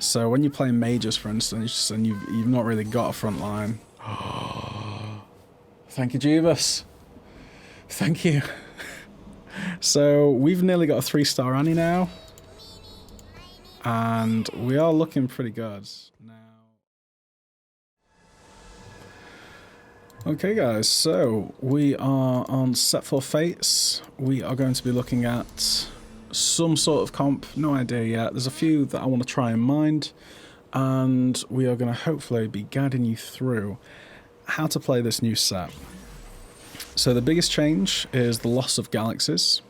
So when you're playing mages, for instance, and you've not really got a front line. Thank you, Jeebus. Thank you. So we've nearly got a 3-star Annie now. And we are looking pretty good now. Okay guys, so we are on set for Fates. We are going to be looking at some sort of comp, no idea yet. There's a few that I want to try in mind, and we are going to hopefully be guiding you through how to play this new set. So the biggest change is the loss of galaxies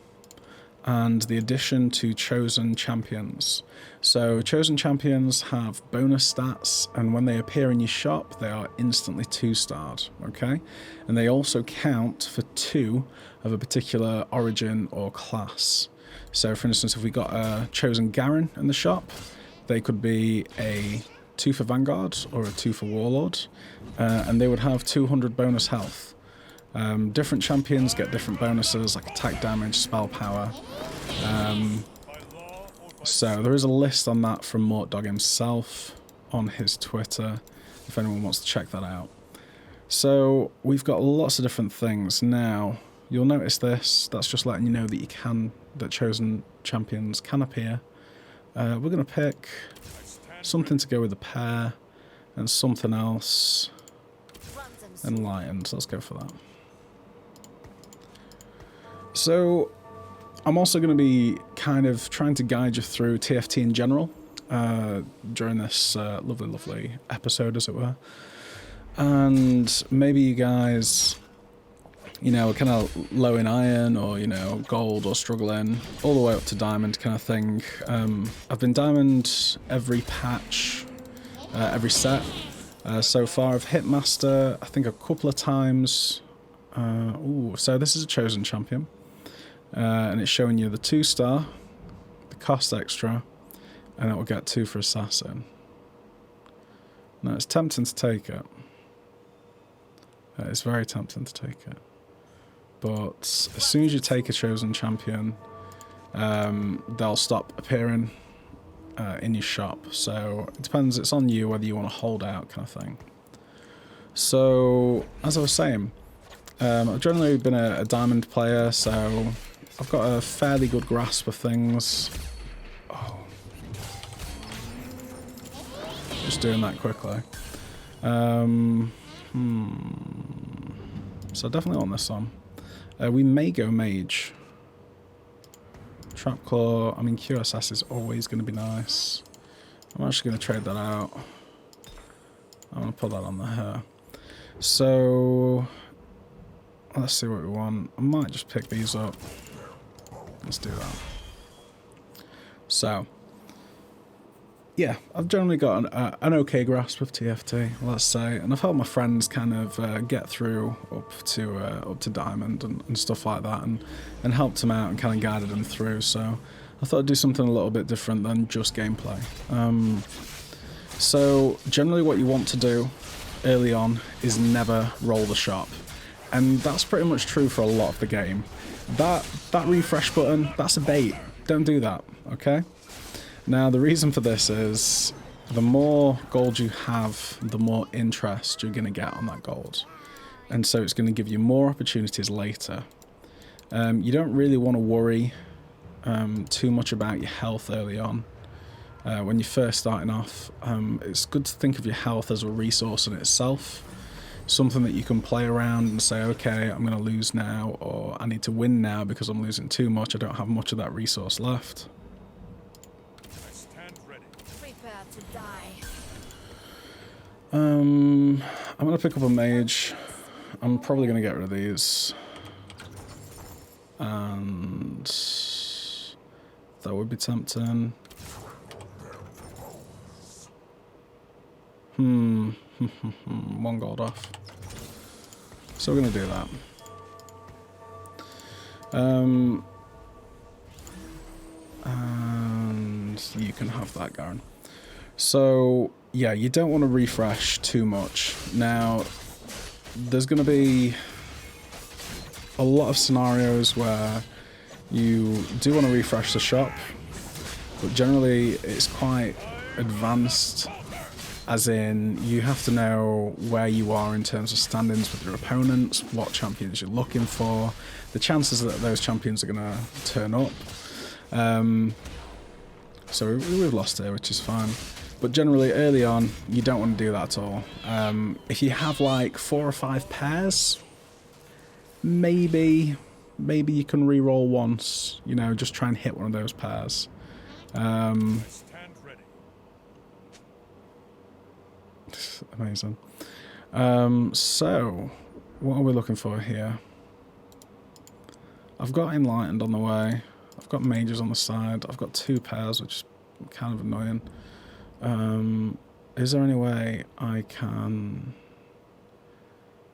and the addition to chosen champions. So chosen champions have bonus stats, and when they appear in your shop they are instantly 2-starred, okay? And they also count for 2 of a particular origin or class. So for instance, if we got a chosen Garen in the shop, they could be a 2 for Vanguard or a 2 for Warlord, and they would have 200 bonus health. Different champions get different bonuses like attack damage, spell power. So there is a list on that from Mortdog himself on his Twitter, if anyone wants to check that out. So we've got lots of different things. Now, you'll notice this, that's just letting you know that that chosen champions can appear. We're going to pick something to go with the pair and something else enlightened. So let's go for that. So I'm also going to be kind of trying to guide you through TFT in general during this lovely episode, as it were. And maybe you guys, you know, are kind of low in iron or, you know, gold or struggling all the way up to diamond kind of thing. I've been diamond every patch, every set. So far I've hit master, I think, a couple of times. So this is a chosen champion. And it's showing you the 2-star, the cost extra, and it will get 2 for assassin. Now it's tempting to take it. It's very tempting to take it. But as soon as you take a chosen champion, they'll stop appearing in your shop. So it depends, it's on you whether you want to hold out kind of thing. So, as I was saying, I've generally been a diamond player, so I've got a fairly good grasp of things. Oh. Just doing that quickly. So definitely on this one. We may go mage. Trap Claw, I mean QSS is always going to be nice. I'm actually going to trade that out. I'm going to put that on the hair. So let's see what we want. I might just pick these up. Let's do that. So, yeah, I've generally got an okay grasp of TFT, let's say, and I've helped my friends kind of get through up to diamond and stuff like that, and helped them out and kind of guided them through. So I thought I'd do something a little bit different than just gameplay. So generally, what you want to do early on is never roll the shop. And that's pretty much true for a lot of the game. That refresh button, that's a bait. Don't do that, okay? Now, the reason for this is the more gold you have, the more interest you're going to get on that gold. And so it's going to give you more opportunities later. You don't really want to worry too much about your health early on. When you're first starting off, it's good to think of your health as a resource in itself. Something that you can play around and say, okay, I'm going to lose now, or I need to win now because I'm losing too much. I don't have much of that resource left. I stand ready. Prepare to die. I'm going to pick up a mage. I'm probably going to get rid of these. And that would be tempting. One gold off. So we're going to do that. And you can have that, Garen. So, yeah, you don't want to refresh too much. Now, there's going to be a lot of scenarios where you do want to refresh the shop, but generally it's quite advanced, as in you have to know where you are in terms of standings with your opponents, what champions you're looking for, the chances that those champions are going to turn up. So we've lost here, which is fine. But generally, early on, you don't want to do that at all. If you have like 4 or 5 pairs, maybe you can re-roll once, you know, just try and hit one of those pairs. Stand ready. Amazing. So, what are we looking for here? I've got Enlightened on the way. I've got Mages on the side. I've got 2 pairs, which is kind of annoying. Is there any way I can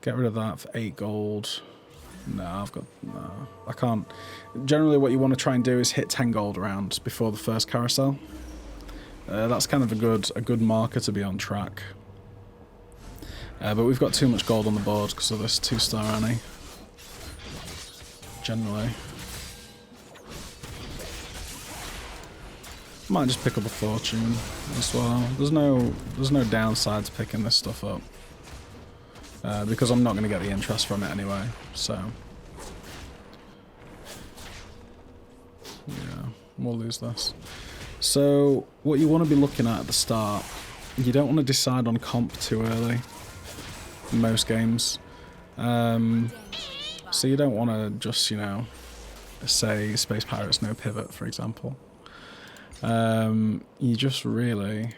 get rid of that for 8 gold? No, I can't. Generally, what you want to try and do is hit 10 gold rounds before the first carousel. That's kind of a good marker to be on track. But we've got too much gold on the board because of this 2-star Annie. Generally. Might just pick up a fortune as well. There's no downside to picking this stuff up. Because I'm not going to get the interest from it anyway, so... yeah, we'll lose this. So, what you want to be looking at the start, you don't want to decide on comp too early in most games. So you don't want to just, you know, say Space Pirates no pivot, for example. You just really...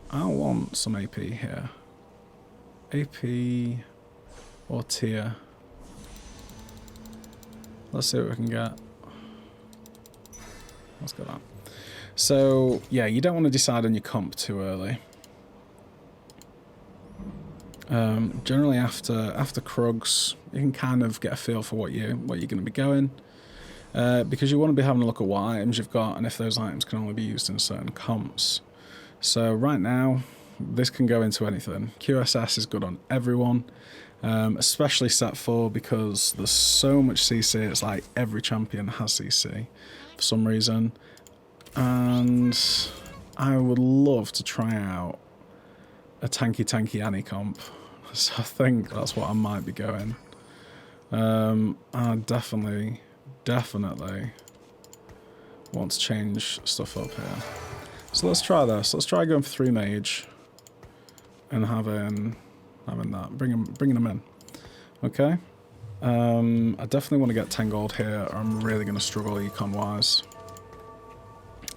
I want some AP here. AP or tier. Let's see what we can get. Let's get that. So, yeah, you don't want to decide on your comp too early. Generally after Krugs, you can kind of get a feel for what you're going to be going. Because you want to be having a look at what items you've got and if those items can only be used in certain comps. So right now, this can go into anything. QSS is good on everyone, especially set 4 because there's so much CC. It's like every champion has CC for some reason. And I would love to try out a tanky Annie comp. So I think that's what I might be going. I definitely want to change stuff up here. So let's try this. Let's try going for 3 mage and having that, bringing them in. Okay. I definitely want to get 10 gold here, or I'm really going to struggle econ wise.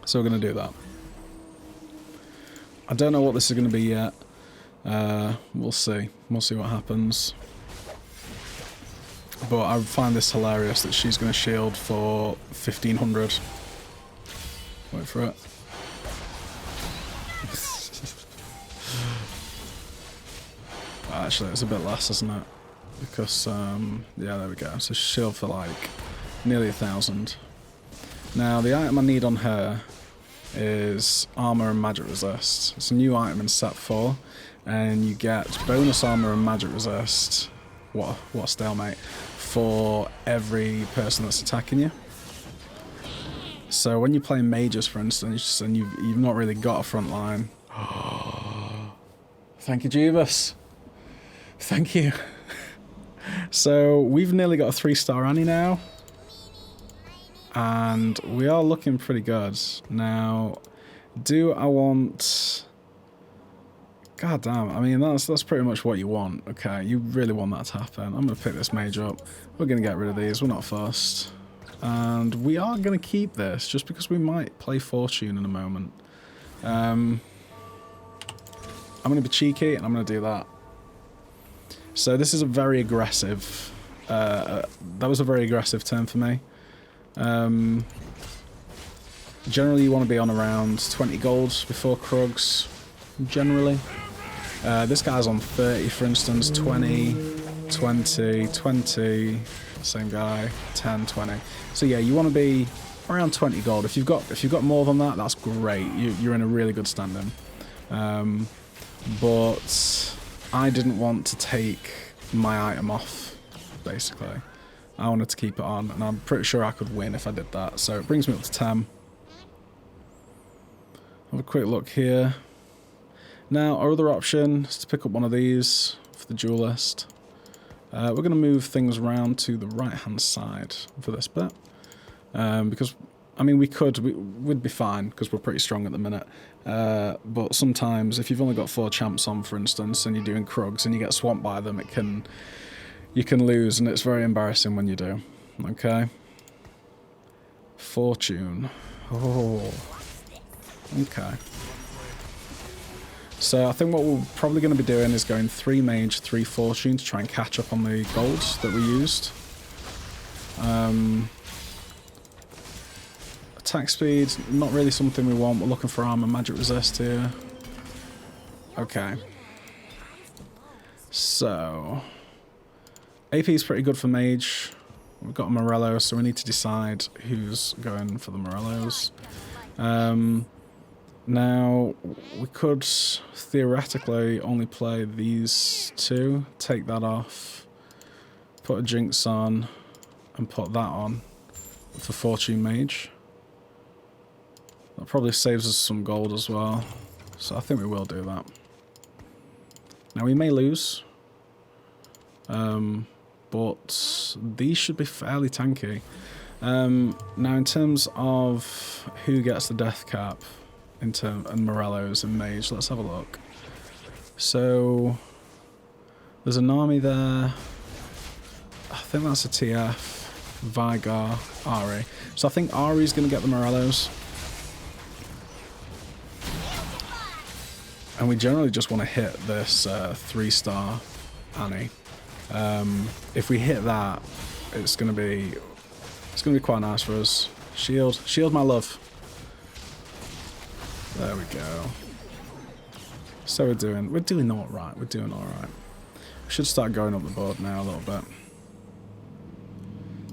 So we're going to do that. I don't know what this is going to be yet. We'll see. We'll see what happens. But I find this hilarious that she's going to shield for 1500. Wait for it. Actually, it's a bit less, isn't it? Because, yeah, there we go. So shield for like nearly 1000. Now, the item I need on her is armor and magic resist. It's a new item in set 4, and you get bonus armor and magic resist. What a stalemate. For every person that's attacking you. So when you're playing mages, for instance, and you've not really got a front line. Thank you, Jeebus. Thank you. So we've nearly got a 3-star Annie now. And we are looking pretty good. Now, do I want... God damn, I mean, that's pretty much what you want, okay? You really want that to happen. I'm going to pick this mage up. We're going to get rid of these. We're not fussed. And we are going to keep this, just because we might play Fortune in a moment. I'm going to be cheeky, and I'm going to do that. So this is a very aggressive... that was a very aggressive turn for me. Generally, you want to be on around 20 gold before Krugs. Generally. This guy's on 30, for instance, 20, 20, 20, same guy, 10, 20. So yeah, you want to be around 20 gold. If you've got more than that, that's great. You're in a really good standing. But I didn't want to take my item off, basically. I wanted to keep it on, and I'm pretty sure I could win if I did that. So it brings me up to 10. Have a quick look here. Now, our other option is to pick up one of these for the duelist. We're going to move things around to the right-hand side for this bit. Because, I mean, we'd be fine because we're pretty strong at the minute. But sometimes, if you've only got 4 champs on, for instance, and you're doing Krugs and you get swamped by them, you can lose, and it's very embarrassing when you do. Okay. Fortune. Oh. Okay. So I think what we're probably going to be doing is going 3 mage, 3 fortune to try and catch up on the golds that we used. Attack speed, not really something we want. We're looking for armor, magic resist here. Okay. So AP is pretty good for mage. We've got a Morello, so we need to decide who's going for the Morellos. Now, we could theoretically only play these 2, take that off, put a Jinx on, and put that on for Fortune Mage. That probably saves us some gold as well, so I think we will do that. Now, we may lose, but these should be fairly tanky. Now, in terms of who gets the death cap, and Morellos and Mage, let's have a look. So there's an army there. I think that's a TF, Vigar, Ari. So I think Ari's going to get the Morellos. And we generally just want to hit this 3-star Annie. If we hit that, it's going to be quite nice for us. Shield my love. There we go. So we're doing all right. We're doing all right. We should start going up the board now a little bit.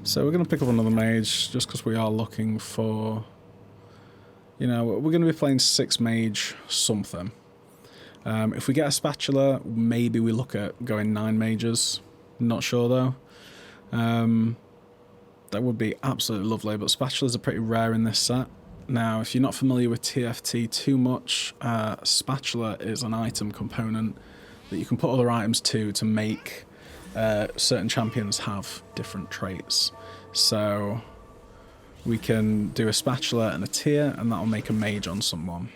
So we're going to pick up another mage just because we are looking for, you know, we're going to be playing 6 mage something. If we get a spatula, maybe we look at going 9 mages. Not sure though. That would be absolutely lovely, but spatulas are pretty rare in this set. Now, if you're not familiar with TFT too much, spatula is an item component that you can put other items to make certain champions have different traits. So we can do a spatula and a tier, and that'll make a mage on someone.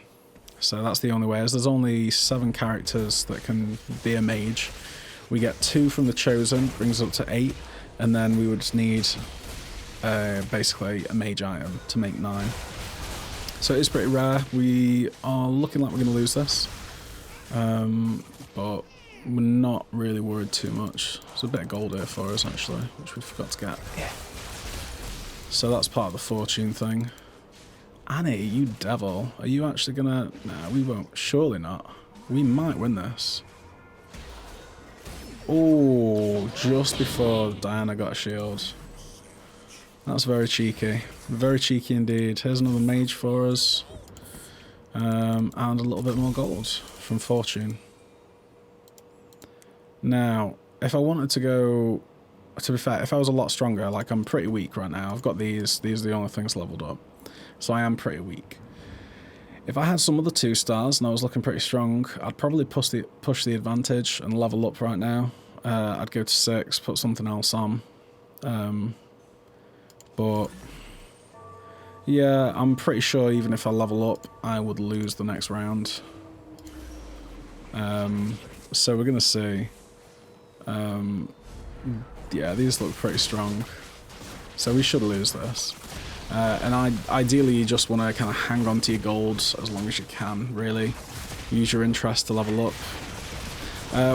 So that's the only way, as there's only 7 characters that can be a mage. We get 2 from the Chosen, brings us up to 8, and then we would need basically a mage item to make 9. So it is pretty rare. We are looking like we're going to lose this, but we're not really worried too much. There's a bit of gold here for us actually, which we forgot to get. Yeah. So that's part of the fortune thing. Annie, you devil. Are you actually going to... Nah, we won't. Surely not. We might win this. Oh, just before Diana got a shield. That's very cheeky. Very cheeky indeed. Here's another mage for us. And a little bit more gold from Fortune. Now, if I wanted to go... To be fair, if I was a lot stronger, like I'm pretty weak right now. I've got these. These are the only things leveled up. So I am pretty weak. If I had some other 2 stars and I was looking pretty strong, I'd probably push the advantage and level up right now. I'd go to 6, put something else on. But yeah, I'm pretty sure even if I level up, I would lose the next round. So we're going to see. Yeah, these look pretty strong. So we should lose this. And ideally you just want to kind of hang on to your gold as long as you can, really. Use your interest to level up.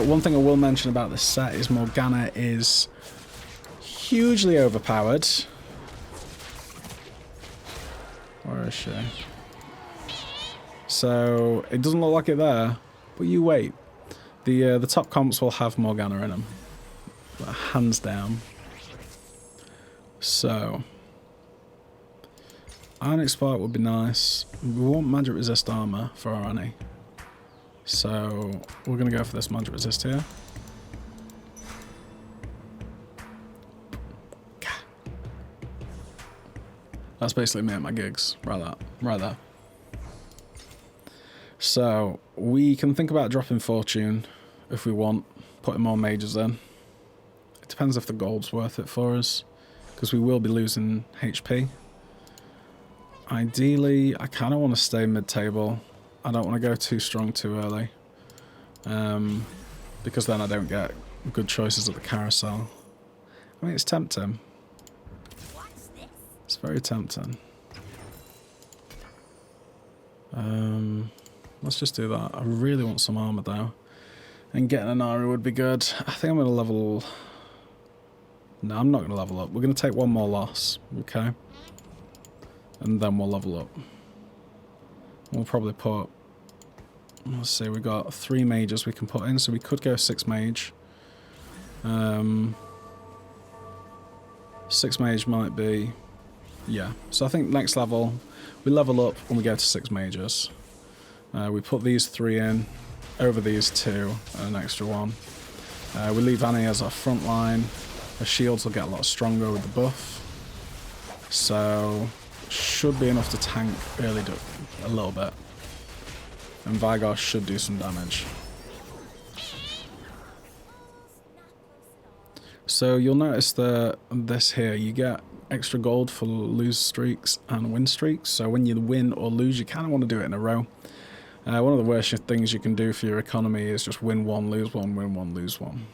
One thing I will mention about this set is Morgana is hugely overpowered. Where is she? So it doesn't look like it there, but you wait. The top comps will have Morgana in them, hands down. So Iron Spark would be nice. We want magic resist armor for our Annie, so we're gonna go for this magic resist here. That's basically me at my gigs, right there. So we can think about dropping Fortune if we want, putting more mages in. It depends if the gold's worth it for us, because we will be losing HP. Ideally, I kind of want to stay mid-table. I don't want to go too strong too early, because then I don't get good choices at the carousel. I mean, it's tempting. It's very tempting. Let's just do that. I really want some armor though. And getting an Ari would be good. I think I'm going to level... No, I'm not going to level up. We're going to take one more loss, okay? And then we'll level up. We'll probably put... Let's see, we've got 3 mages we can put in, so we could go 6 mage. 6 mage might be... Yeah, so I think next level, we level up when we go to 6 mages. We put these 3 in, over these 2, and an extra 1. We leave Annie as our front line. Her shields will get a lot stronger with the buff. So, should be enough to tank early a little bit. And Vigor should do some damage. So you'll notice that this here, you get extra gold for lose streaks and win streaks. So when you win or lose, you kind of want to do it in a row. One of the worst things you can do for your economy is just win 1, lose 1, win 1, lose 1.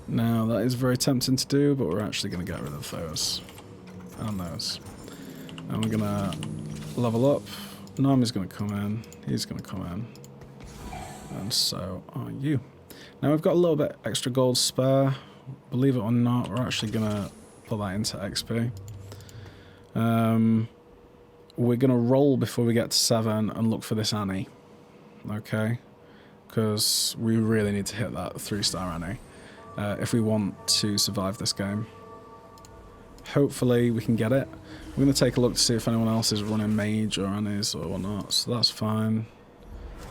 Now that is very tempting to do, but we're actually going to get rid of those and those. And we're going to level up. Nami's going to come in, he's going to come in, and so are you. Now we've got a little bit extra gold spare. Believe it or not, we're actually going to put that into XP. We're going to roll before we get to 7 and look for this Annie. Okay? Because we really need to hit that 3-star Annie if we want to survive this game. Hopefully we can get it. We're going to take a look to see if anyone else is running mage or Annies or whatnot, so that's fine.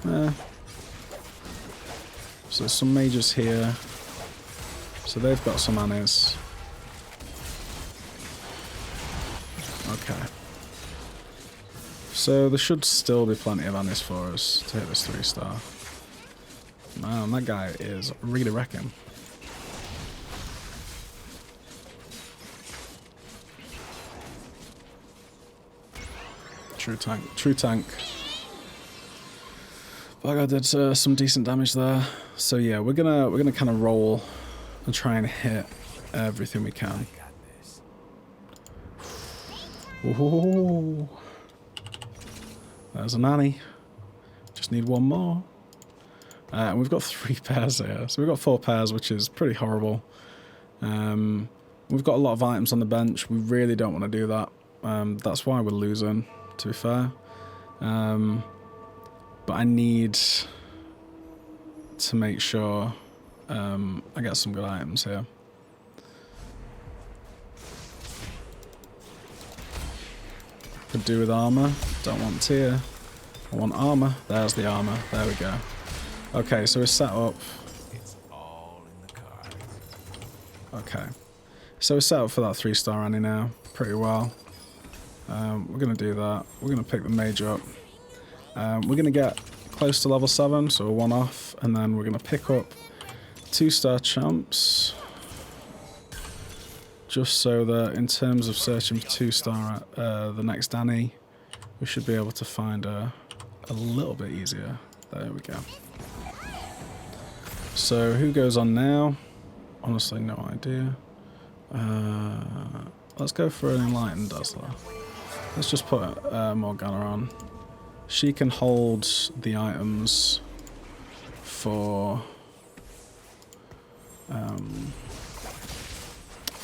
So there's some mages here. So they've got some Annies. Okay. So there should still be plenty of Annies for us to hit this 3-star. Man, that guy is really wrecking. True tank. True tank. But I did some decent damage there. So yeah, we're gonna kind of roll and try and hit everything we can. Ooh. There's a Annie. Just need 1 more. And we've got 3 pairs here. So we've got 4 pairs, which is pretty horrible. We've got a lot of items on the bench. We really don't want to do that. That's why we're losing, to be fair. But I need to make sure I get some good items here. Could do with armor. Don't want tier. I want armor. There's the armor. There we go. Okay, so we're set up. It's all in the cards. Okay. So we're set up for that 3-star Annie now. Pretty well. We're going to do that. We're going to pick the mage up. We're going to get close to level 7, so we're 1 off. And then we're going to pick up 2-star champs. Just so that in terms of searching for 2-star the next Annie, we should be able to find her a little bit easier. There we go. So who goes on now? Honestly, no idea. Let's go for an Enlightened Dazzler. Let's just put Morgana on. She can hold the items for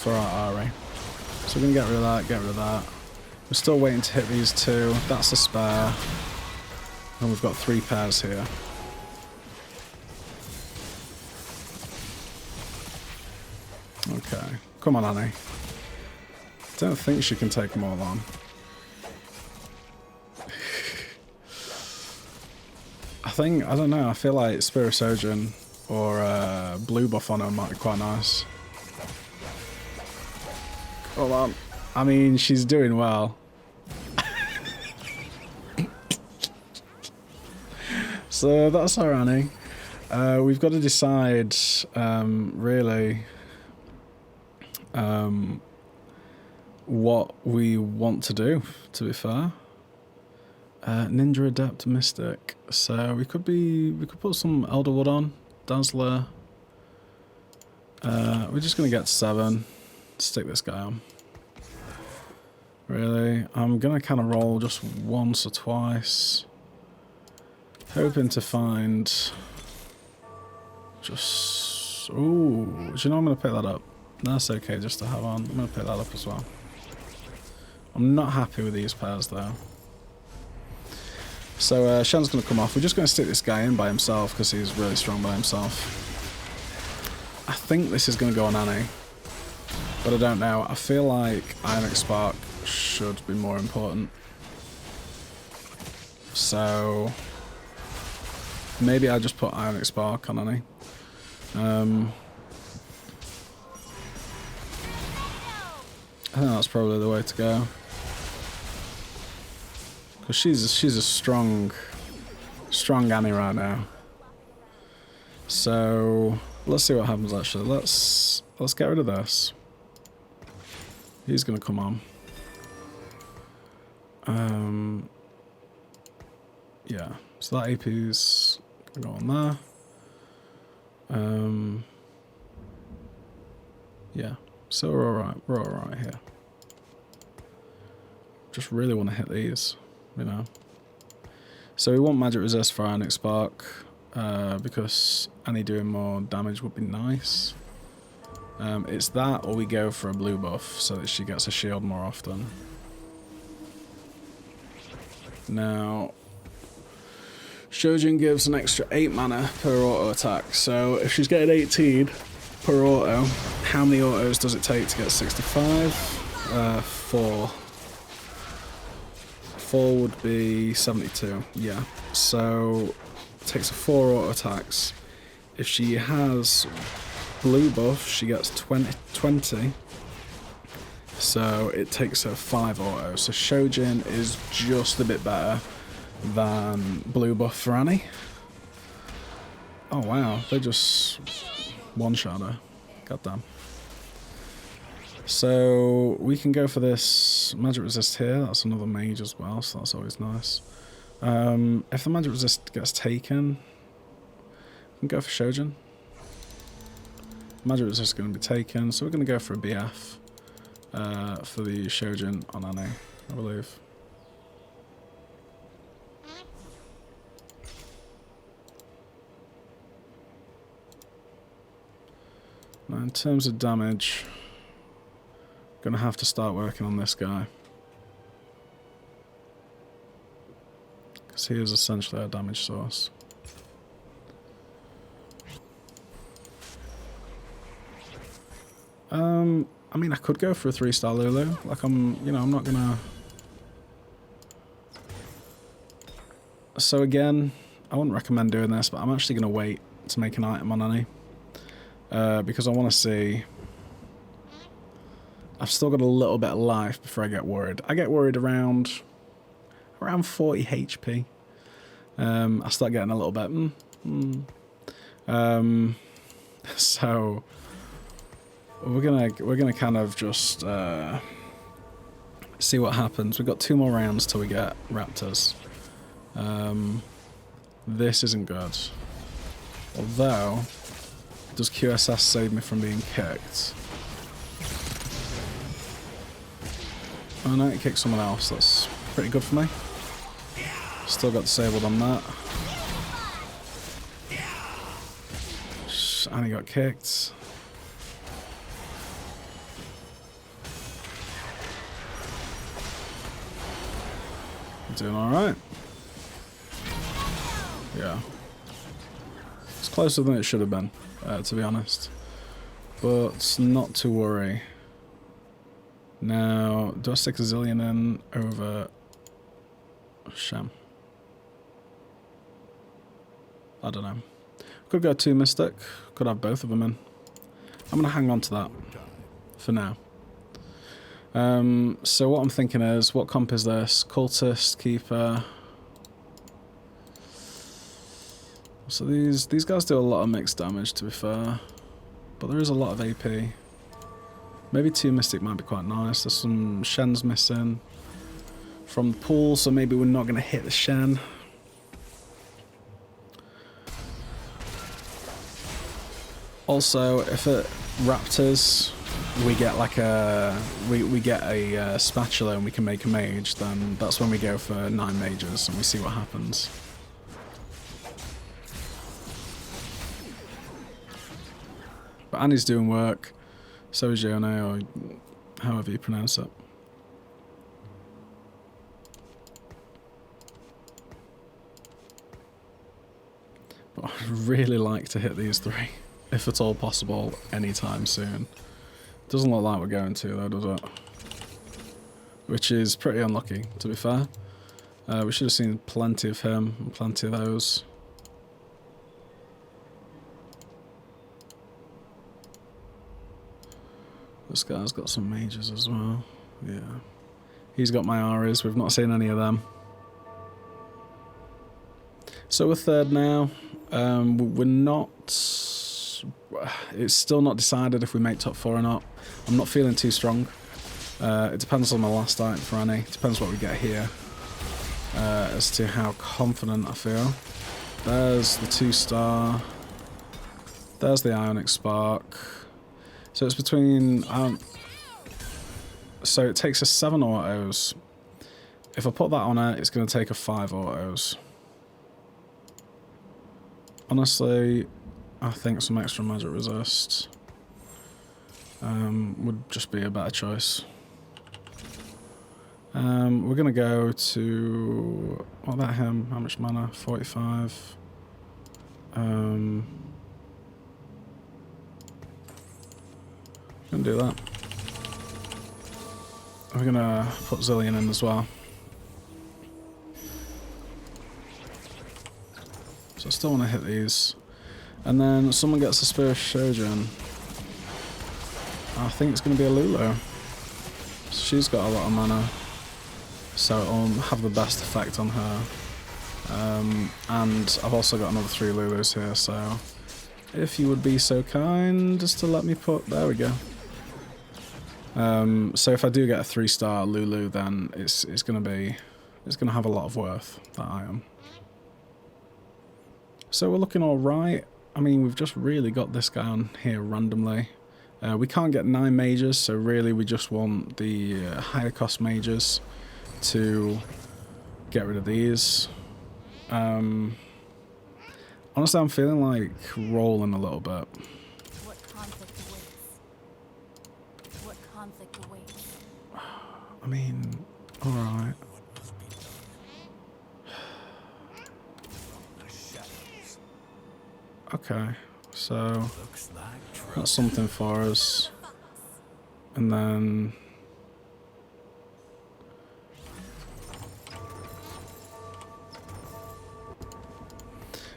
our Ari. So we're going to get rid of that, get rid of that. We're still waiting to hit these 2. That's a spare. And we've got 3 pairs here. Okay. Come on, Annie. Don't think she can take them all on. I don't know, I feel like Spirit Surgeon or blue buff on her might be quite nice. Hold on. I mean, she's doing well. So that's our Annie. We've got to decide, really, what we want to do, to be fair. Ninja Adept Mystic. So we could put some Elderwood on. Dazzler. We're just going to get 7. Stick this guy on. Really, I'm going to kind of roll just once or twice. Hoping to find just... Ooh, do you know I'm going to pick that up? That's okay just to have on. I'm going to pick that up as well. I'm not happy with these pairs though. So Shen's going to come off. We're just going to stick this guy in by himself because he's really strong by himself. I think this is going to go on Annie. But I don't know. I feel like Ionic Spark should be more important. So... maybe I just put Ionic Spark on Annie. I think that's probably the way to go. Because she's a strong Annie right now. So let's see what happens actually. Let's get rid of this. He's gonna come on. Yeah. So that AP's gonna go on there. Yeah. So we're alright. We're alright here. Just really want to hit these, you know. So we want Magic Resist for Ionic Spark, because Annie doing more damage would be nice. It's that, or we go for a blue buff so that she gets a shield more often. Now, Shojin gives an extra 8 mana per auto attack, so if she's getting 18 per auto, how many autos does it take to get 65? 4. 4 would be 72, yeah. So, it takes 4 auto attacks. If she has blue buff, she gets 20. So it takes her 5 autos. So Shojin is just a bit better than blue buff for Annie. Oh wow, they just one-shot her. Goddamn. So we can go for this Magic Resist here. That's another mage as well, so that's always nice. If the Magic Resist gets taken, we can go for Shojin. Magic Resist is going to be taken, so we're going to go for a BF for the Shojin on Annie, I believe. Now in terms of damage, I'm going to have to start working on this guy. Because he is essentially our damage source. I mean, I could go for a 3-star Lulu. Like, I'm not gonna... So again, I wouldn't recommend doing this, but I'm actually gonna wait to make an item on Annie. Because I want to see... I've still got a little bit of life before I get worried. I get worried around 40 HP. I start getting a little bit... So... We're gonna kind of just see what happens. We've got 2 more rounds till we get Raptors. This isn't good. Although, does QSS save me from being kicked? Oh no, it kicked someone else. That's pretty good for me. Still got disabled on that. And he got kicked. Doing alright. Yeah. It's closer than it should have been, to be honest. But not to worry. Now, do I stick a Zillion in over Shem? I don't know. Could go 2 Mystic. Could have both of them in. I'm going to hang on to that for now. So what I'm thinking is, what comp is this? Cultist, Keeper. So these guys do a lot of mixed damage, to be fair. But there is a lot of AP. Maybe 2 Mystic might be quite nice. There's some Shens missing from the pool, so maybe we're not going to hit the Shen. Also, if it Raptors, we get like a we get a spatula and we can make a mage, then that's when we go for 9 mages and we see what happens. But Annie's doing work, so is Yone, or however you pronounce it. But I'd really like to hit these 3, if at all possible, anytime soon. Doesn't look like we're going to though, does it? Which is pretty unlucky, to be fair. We should have seen plenty of him and plenty of those. This guy's got some mages as well. Yeah. He's got my Aries. We've not seen any of them. So we're third now. We're not... It's still not decided if we make top 4 or not. I'm not feeling too strong. It depends on the last item for Annie. It depends what we get here. As to how confident I feel. There's the 2-star. There's the Ionic Spark. So it's between... so it takes us 7 autos. If I put that on it, it's going to take a 5 autos. Honestly, I think some extra magic resist would just be a better choice. We're going to go to... What about him? How much mana? 45. Gonna do that. We're gonna put Zillion in as well. So I still want to hit these. And then someone gets a Spirit Shojin. I think it's going to be a Lulu. She's got a lot of mana, so it'll have the best effect on her. And I've also got another 3 Lulus here, so if you would be so kind as to let me put... There we go. So if I do get a 3-star Lulu, then it's gonna have a lot of worth, that item. So we're looking all right. I mean, we've just really got this guy on here randomly. We can't get 9 mages, so really we just want the higher cost mages to get rid of these. Honestly, I'm feeling like rolling a little bit. What conflict awaits? What conflict awaits? I mean, alright. Okay, so that's something for us. And then...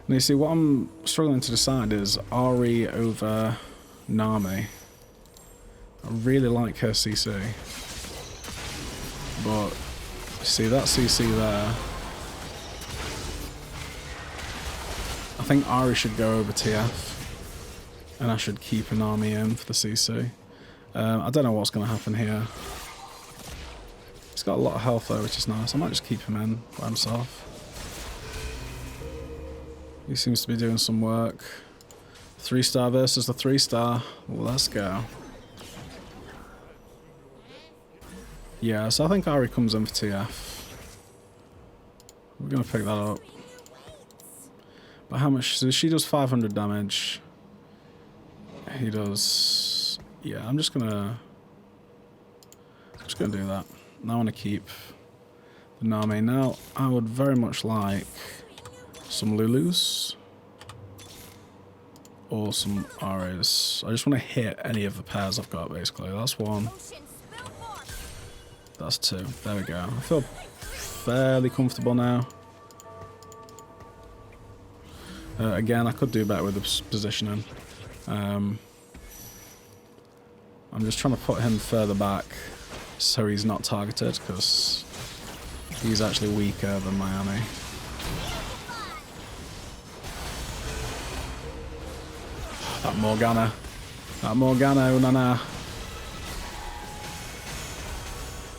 Now you see, what I'm struggling to decide is Ari over Nami. I really like her CC. But, see that CC there? I think Ari should go over TF. And I should keep Nami in for the CC. I don't know what's going to happen here. He's got a lot of health though, which is nice. I might just keep him in by himself. He seems to be doing some work. 3-star versus the 3-star. Let's go. Yeah, so I think Ari comes in for TF. We're going to pick that up. But how much? So she does 500 damage. He does... Yeah, I'm just gonna do that. Now I want to keep the Nami. Now, I would very much like some Lulus. Or some Aries. I just want to hit any of the pairs I've got, basically. That's 1. That's 2. There we go. I feel fairly comfortable now. Again, I could do better with the positioning. I'm just trying to put him further back so he's not targeted, because he's actually weaker than my Annie. That Morgana. That Morgana, Unana.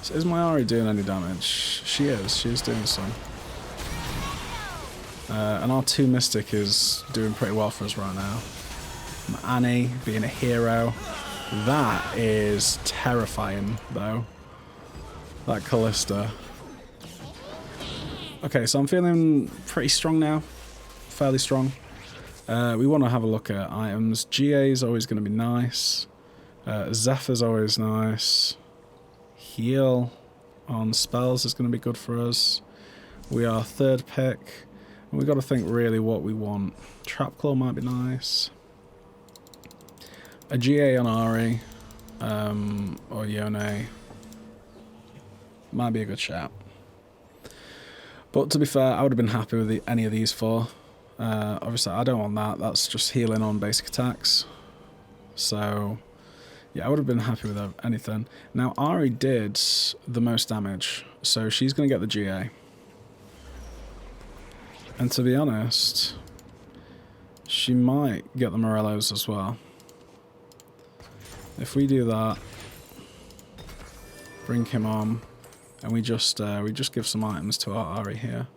So is my Ari doing any damage? She is. She is doing some. And our 2 Mystic is doing pretty well for us right now. Annie being a hero. That is terrifying, though. That Callista. Okay, so I'm feeling pretty strong now. Fairly strong. We want to have a look at items. GA is always going to be nice. Zephyr's always nice. Heal on spells is going to be good for us. We are 3rd pick. We've got to think really what we want. Trapclaw might be nice. A GA on Ari or Yone might be a good shout. But to be fair, I would have been happy with any of these 4. Obviously, I don't want that. That's just healing on basic attacks. So, yeah, I would have been happy with anything. Now, Ari did the most damage, so she's going to get the GA. And to be honest, she might get the Morellos as well. If we do that, bring him on, and we just give some items to our Ari here.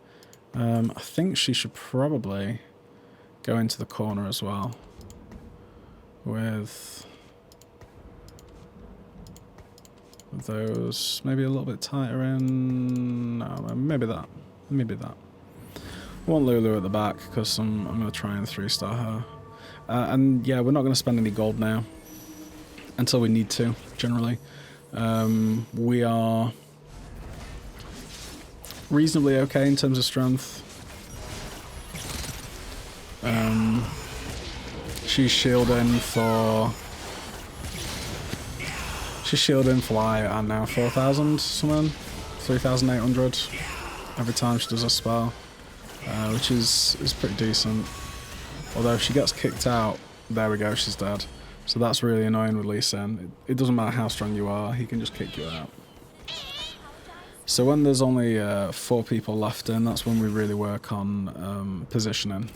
I think she should probably go into the corner as well. With those, maybe a little bit tighter in. No, maybe that. Maybe that. I want Lulu at the back because I'm going to try and 3-star her. And yeah, we're not going to spend any gold now until we need to, generally. We are reasonably okay in terms of strength. She's shielding for... She's shielding for like, I don't know, 4,000 something? 3,800 every time she does a spell. Which is pretty decent. Although if she gets kicked out, there we go, she's dead. So that's really annoying with Lee Sin. It doesn't matter how strong you are, he can just kick you out. So when there's only 4 people left in, that's when we really work on positioning.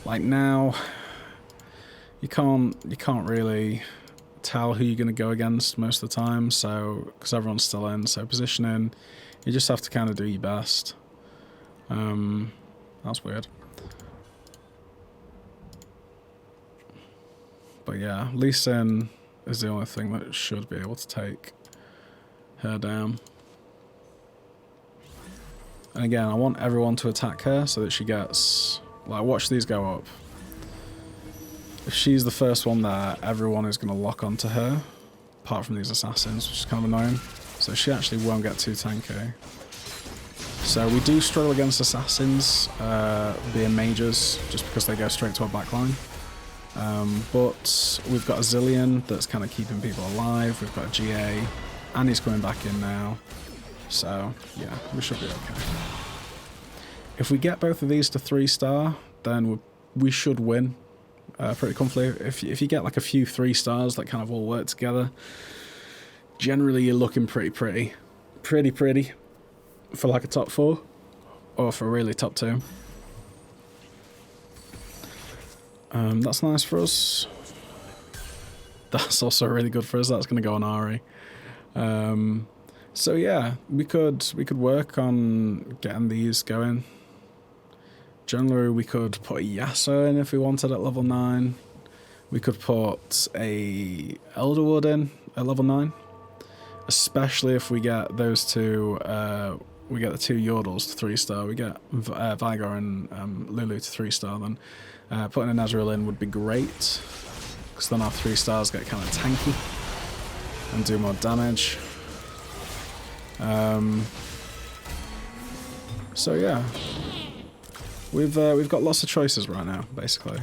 Like now, you can't really tell who you're going to go against most of the time, so because everyone's still in. So positioning, you just have to kind of do your best. That's weird. But yeah, Lee Sin is the only thing that should be able to take her down. And again, I want everyone to attack her so that she gets... Like, watch these go up. If she's the first one there, everyone is going to lock onto her, apart from these assassins, which is kind of annoying. So she actually won't get too tanky. So we do struggle against assassins, being mages, just because they go straight to our backline. But we've got a Zillion that's kind of keeping people alive. We've got a GA, and he's coming back in now. So yeah, we should be okay. If we get both of these to 3-star, then we should win pretty comfortably. If you get like a few 3-stars that kind of all work together, generally you're looking pretty for like a top 4, or for really top 2. That's nice for us. That's also really good for us. That's going to go on Ari. So yeah, we could work on getting these going. Generally, we could put a Yasuo in if we wanted at level 9. We could put a Elderwood in at level 9, especially if we get those 2. We get the 2 Yordles to 3-star. We get Vigor and Lulu to 3-star. Then putting an Ezreal in would be great, because then our 3-stars get kind of tanky and do more damage. So yeah, we've got lots of choices right now, basically.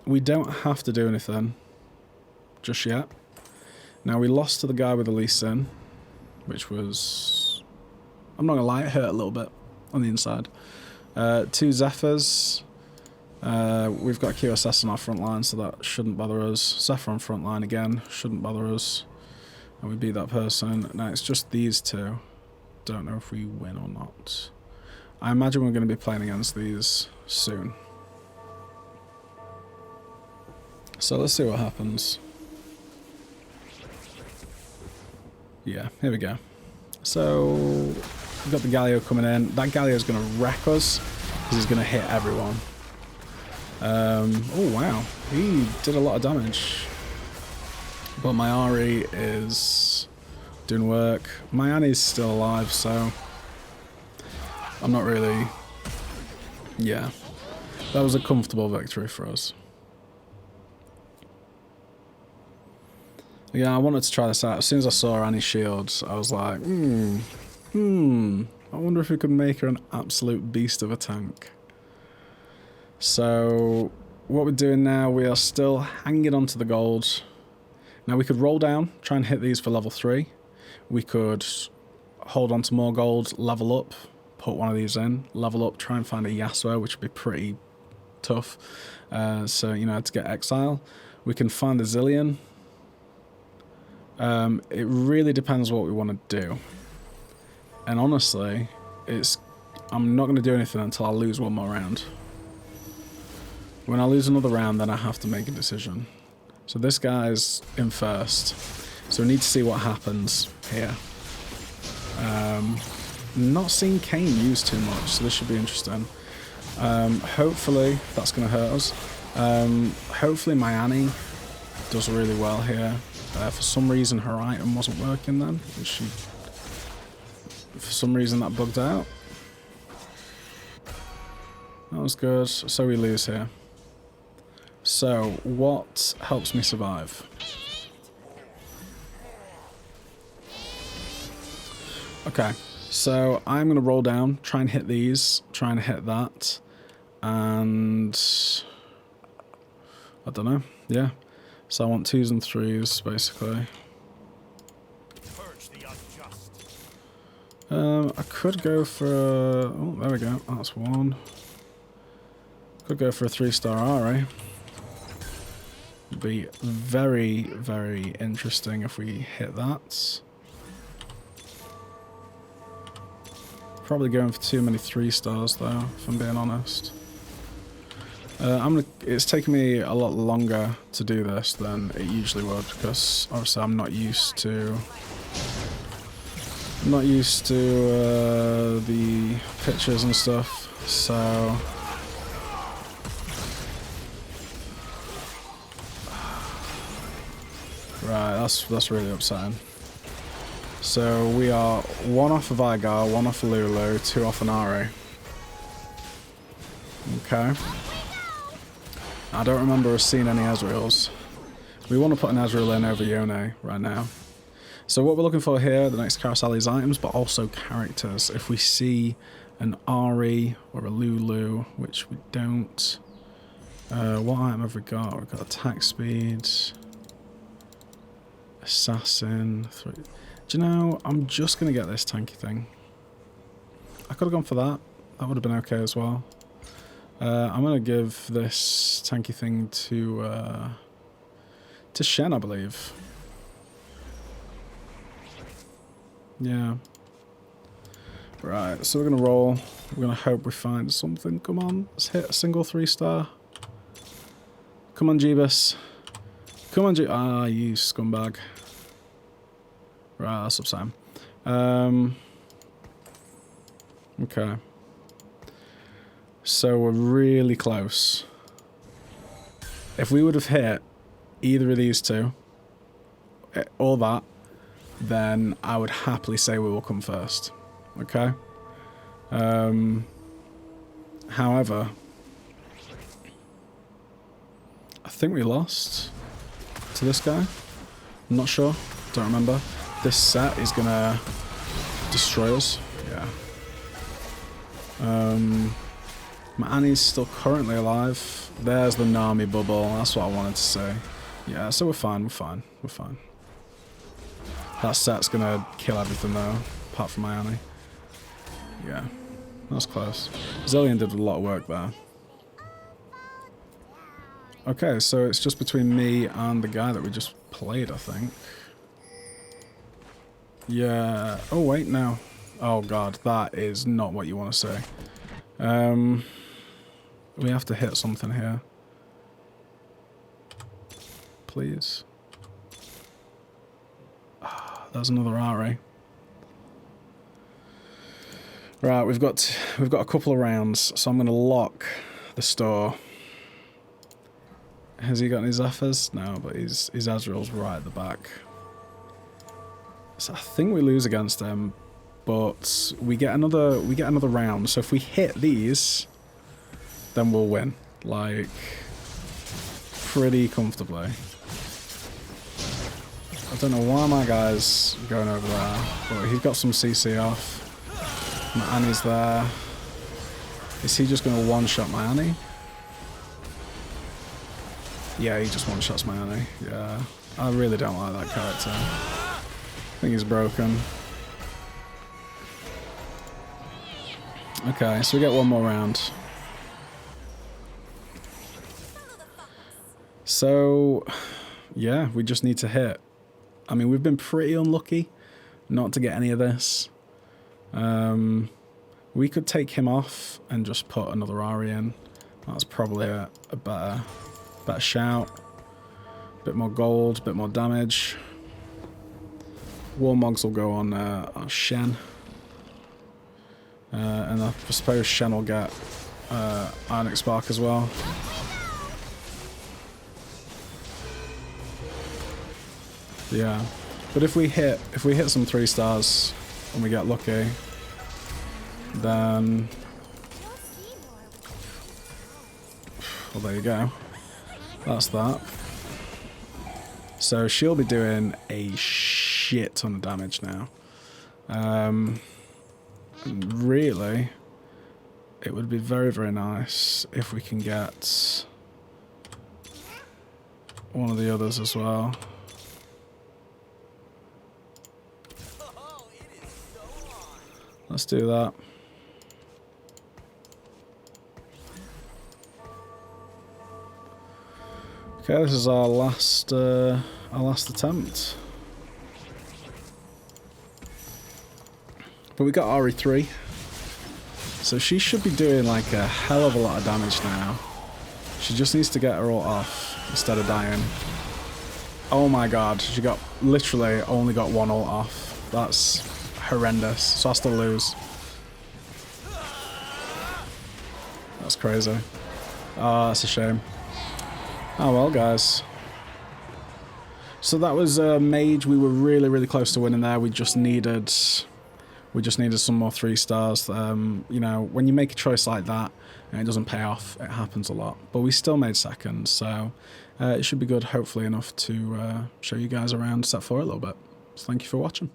We don't have to do anything just yet. Now, we lost to the guy with the Lee Sin, which was... I'm not going to lie, it hurt a little bit on the inside. 2 Zephyrs. We've got QSS on our front line, so that shouldn't bother us. Zephyr on front line again, shouldn't bother us. And we beat that person. Now it's just these two. Don't know if we win or not. I imagine we're going to be playing against these soon. So let's see what happens. Yeah, here we go. So we've got the Galio coming in. That Galio is going to wreck us because he's going to hit everyone. Oh wow, he did a lot of damage. But my Ari is doing work. My Annie's still alive, so I'm not really... Yeah, that was a comfortable victory for us. Yeah, I wanted to try this out. As soon as I saw Annie's shields, I was like, I wonder if we could make her an absolute beast of a tank. So, what we're doing now, we are still hanging on to the gold. Now, we could roll down, try and hit these for level 3. We could hold on to more gold, level up, put one of these in, level up, try and find a Yasuo, which would be pretty tough. So, you know, to get Exile. We can find a Zillion. It really depends what we want to do. And honestly, I'm not going to do anything until I lose one more round. When I lose another round, then I have to make a decision. So this guy's in first. So we need to see what happens here. Not seeing Kane used too much, so this should be interesting. Hopefully that's going to hurt us. Hopefully my Annie does really well here. For some reason her item wasn't working then. For some reason that bugged out. That was good. So we lose here. So, what helps me survive? Okay, so I'm going to roll down, try and hit these, try and hit that, and I don't know, yeah. So I want 2s and 3s, basically. I could go for a... Oh, there we go, that's one. Could go for a 3-star Ari. Be very, very interesting if we hit that. Probably going for too many 3-stars though, if I'm being honest. It's taken me a lot longer to do this than it usually would because obviously I'm not used to the pictures and stuff. So. Right, that's really upsetting. So we are 1 off of Igar, 1 off of Lulu, 2 off an Ari. Okay. I don't remember us seeing any Ezreals. We want to put an Ezreal in over Yone right now. So what we're looking for here, the next carousel is items, but also characters. If we see an Ari or a Lulu, which we don't... what item have we got? We've got attack speed... Assassin. 3. Do you know, I'm just going to get this tanky thing. I could have gone for that. That would have been okay as well. I'm going to give this tanky thing to Shen, I believe. Yeah. Right, so we're going to roll. We're going to hope we find something. Come on, let's hit a single 3-star. Come on, Jeebus. Come on, ah, you scumbag. Right, that's upsetting. Okay. So we're really close. If we would have hit either of these two, or that, then I would happily say we will come first. Okay? However, I think we lost to this guy. I'm not sure. Don't remember. This set is gonna destroy us. Yeah. My Annie's still currently alive. There's the Nami bubble. That's what I wanted to say. Yeah, so we're fine. We're fine. We're fine. That set's gonna kill everything though, apart from my Annie. Yeah, that's close. Zillion did a lot of work there. Okay, so it's just between me and the guy that we just played, I think. Yeah. Oh, wait, no. Oh, God, that is not what you want to say. We have to hit something here. Please. Ah, there's another RA. Right, we've got a couple of rounds, so I'm going to lock the store. Has he got any Zephyrs? No, but his Azrael's right at the back. So I think we lose against them, but we get another round. So if we hit these, then we'll win, like pretty comfortably. I don't know why my guy's going over there, but he's got some CC off. My Annie's there. Is he just going to one-shot my Annie? Yeah, he just one-shots my Annie. Yeah, I really don't like that character. I think he's broken. Okay, so we get one more round. So, yeah, we just need to hit. I mean, we've been pretty unlucky not to get any of this. We could take him off and just put another Ari in. That's probably a better shout. Bit more gold, bit more damage. Warmogs will go on Shen. And I suppose Shen will get Ionic Spark as well. Yeah, but if we hit some 3 stars and we get lucky, then well, there you go. That's that. So she'll be doing a shit ton of damage now. Really, it would be very, very nice if we can get one of the others as well. Let's do that. Okay, this is our last attempt. But we got RE3, so she should be doing like a hell of a lot of damage now. She just needs to get her ult off instead of dying. Oh my god, she got literally only got 1 ult off. That's horrendous. So I still lose. That's crazy. Oh, that's a shame. Oh well, guys. So that was Mage. We were really, really close to winning there. We just needed some more 3 stars. You know, when you make a choice like that and it doesn't pay off, it happens a lot. But we still made second, so it should be good, hopefully enough to show you guys around Set 4 a little bit. So thank you for watching.